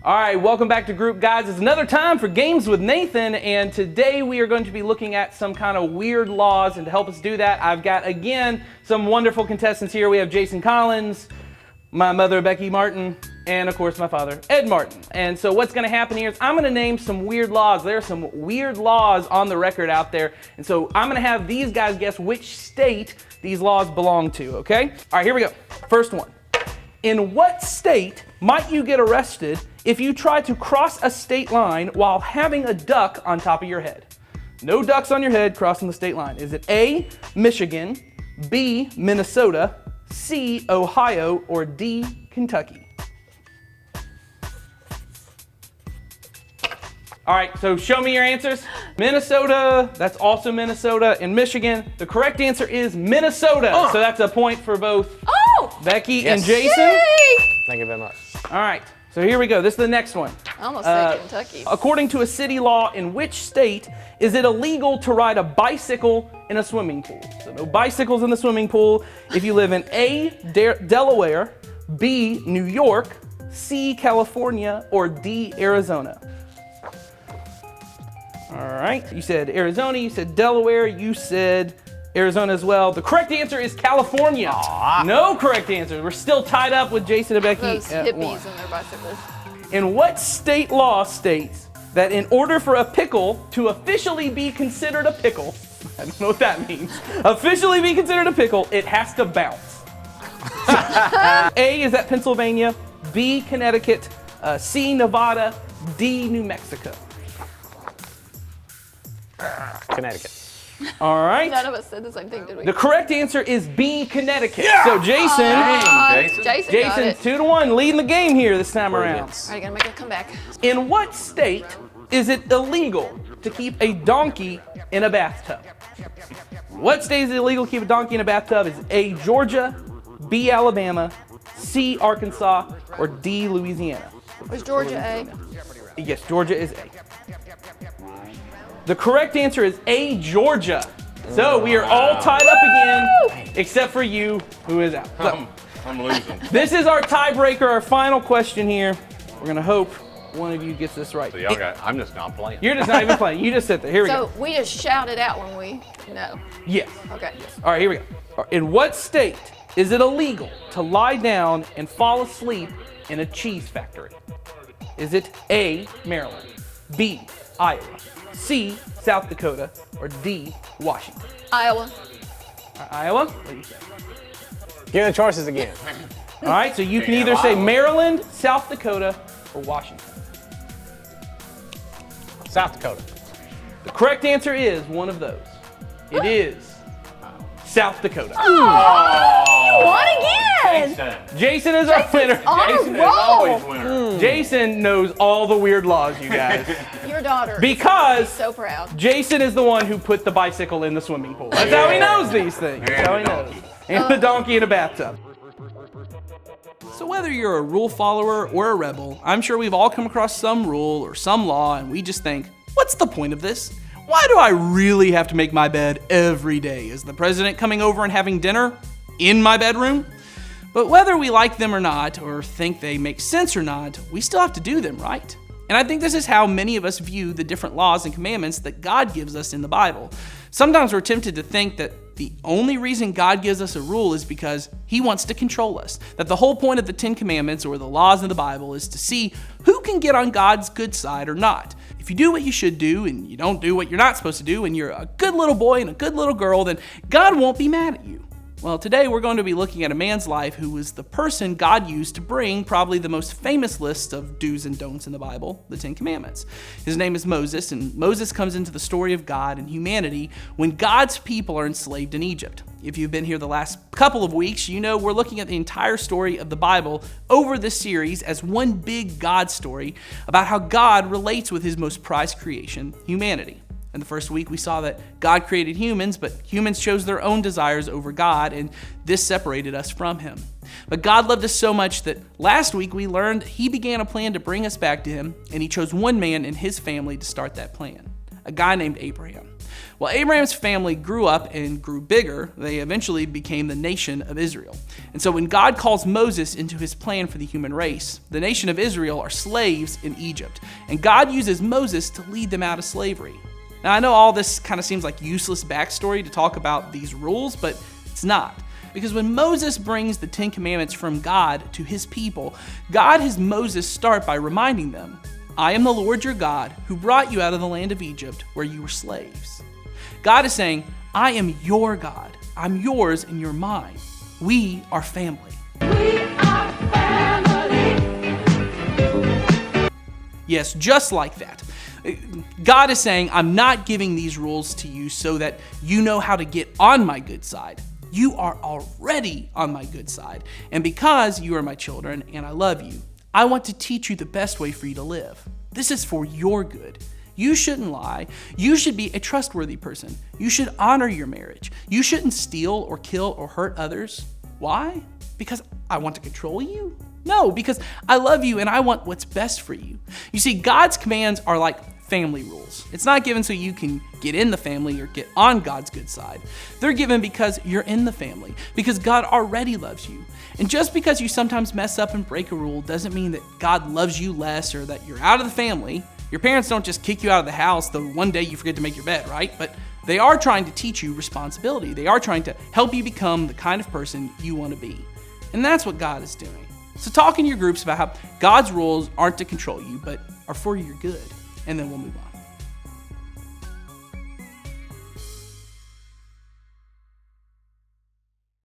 All right, welcome back to Group Guys. It's another time for Games with Nathan, and today we are going to be looking at some kind of weird laws, and to help us do that, I've got, again, some wonderful contestants here. We have Jason Collins, my mother, Becky Martin, and of course my father, Ed Martin. And so what's going to happen here is I'm going to name some weird laws. There are some weird laws on the record out there, and so I'm going to have these guys guess which state these laws belong to, okay? All right, here we go. First one. In what state might you get arrested if you try to cross a state line while having a duck on top of your head? No ducks on your head crossing the state line. Is it A, Michigan, B, Minnesota, C, Ohio, or D, Kentucky? All right, so show me your answers. Minnesota, that's also Minnesota, and Michigan. The correct answer is Minnesota. So that's a point for both Becky and Jason. Yay! Thank you very much. All right, so here we go. This is the next one. I almost said Kentucky. According to a city law, in which state is it illegal to ride a bicycle in a swimming pool? So no bicycles in the swimming pool if you live in A, Delaware, B, New York, C, California, or D, Arizona. All right, you said Arizona, you said Delaware, you said Arizona as well. The correct answer is California. Aww. No correct answer. We're still tied up with Jason and Becky Those at hippies 1. and their bicycles. And what state law states that in order for a pickle to officially be considered a pickle, I don't know what that means, officially be considered a pickle, it has to bounce? A, is that Pennsylvania, B, Connecticut, C, Nevada, D, New Mexico? Connecticut. All right. None of us said the same thing, did we? The correct answer is B, Connecticut. Yeah! So Jason, Jason got it. 2-1, leading the game here this time around. All right, gonna make a comeback. In what state is it illegal to keep a donkey in a bathtub? What state is it illegal to keep a donkey in a bathtub? Is it A, Georgia, B, Alabama, C, Arkansas, or D, Louisiana? Was Georgia A? Yes, Georgia is A. The correct answer is A, Georgia. So we are all tied up again, except for you, who is out. So, I'm losing. this is our tiebreaker, our final question here. We're gonna hope one of you gets this right. So y'all got, I'm just not playing. You're just not even playing. You just sit there. Here we go. So we just shout it out when we know. Yes. Okay. All right, here we go. In what state is it illegal to lie down and fall asleep in a cheese factory? Is it A, Maryland, B, Iowa, C, South Dakota, or D, Washington? Iowa. Iowa? What do you say? Give me the choices again. All right, so you can either say Maryland, South Dakota, or Washington. South Dakota. The correct answer is one of those. It is South Dakota. You won again! Jason is our winner. On Jason a is always roll. winner. Jason knows all the weird laws, you guys. Your daughter. Because So proud. Jason is the one who put the bicycle in the swimming pool. That's how he knows these things. That's how he knows. And the donkey in a bathtub. So whether you're a rule follower or a rebel, I'm sure we've all come across some rule or some law and we just think, what's the point of this? Why do I really have to make my bed every day? Is the president coming over and having dinner in my bedroom? But whether we like them or not, or think they make sense or not, we still have to do them, right? And I think this is how many of us view the different laws and commandments that God gives us in the Bible. Sometimes we're tempted to think that the only reason God gives us a rule is because He wants to control us. That the whole point of the 10 Commandments or the laws in the Bible is to see who can get on God's good side or not. If you do what you should do and you don't do what you're not supposed to do and you're a good little boy and a good little girl, then God won't be mad at you. Well, today we're going to be looking at a man's life who was the person God used to bring probably the most famous list of do's and don'ts in the Bible, the 10 Commandments. His name is Moses, and Moses comes into the story of God and humanity when God's people are enslaved in Egypt. If you've been here the last couple of weeks, you know we're looking at the entire story of the Bible over this series as one big God story about how God relates with His most prized creation, humanity. In the first week, we saw that God created humans, but humans chose their own desires over God, and this separated us from Him. But God loved us so much that last week we learned He began a plan to bring us back to Him, and He chose one man and his family to start that plan, a guy named Abraham. Well, Abraham's family grew up and grew bigger. They eventually became the nation of Israel. And so when God calls Moses into his plan for the human race, the nation of Israel are slaves in Egypt. And God uses Moses to lead them out of slavery. Now, I know all this kind of seems like useless backstory to talk about these rules, but it's not. Because when Moses brings the 10 Commandments from God to his people, God has Moses start by reminding them, I am the Lord your God who brought you out of the land of Egypt where you were slaves. God is saying, I am your God. I'm yours and you're mine. We are family. We are family. Yes, just like that. God is saying, I'm not giving these rules to you so that you know how to get on my good side. You are already on my good side. And because you are my children and I love you, I want to teach you the best way for you to live. This is for your good. You shouldn't lie. You should be a trustworthy person. You should honor your marriage. You shouldn't steal or kill or hurt others. Why? Because I want to control you? No, because I love you and I want what's best for you. You see, God's commands are like family rules. It's not given so you can get in the family or get on God's good side. They're given because you're in the family, because God already loves you. And just because you sometimes mess up and break a rule doesn't mean that God loves you less or that you're out of the family. Your parents don't just kick you out of the house the one day you forget to make your bed, right? But they are trying to teach you responsibility. They are trying to help you become the kind of person you want to be. And that's what God is doing. So talk in your groups about how God's rules aren't to control you, but are for your good. And then we'll move on.